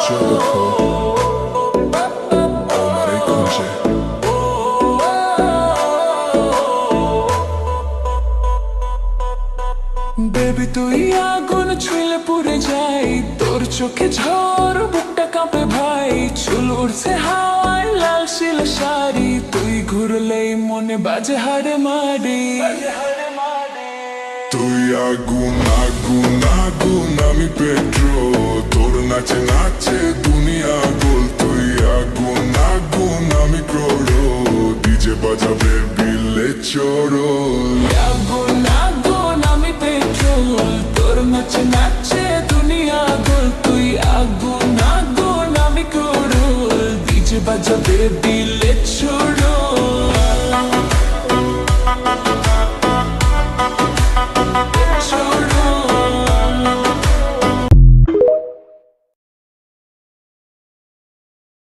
দেখো আমারই খুঁজে বেবি তুই আগুন ছুঁলে পুড়ে যাই তোর চোখে ঝড় বুকটা কাঁপে ভাই চুল উড়ছে হাওয়ায় লাল শিল শাড়ি তুই ঘুরলেই মনে বাজে হাড়ে মারি তুই আগুন আগুন আগুন আমি পেট্রোল তোর নাচে নাচে দুনিয়া গোল তুই আগুন আগুন আমি ক্রোড়ো ডিজে বাজাবে বিলে চোরো আগুন আগুন আমি পেট্রোল তোর নাচে নাচে দুনিয়া গোল তুই আগুন আগুন আমি করুল ডিজে বাজাবে দিল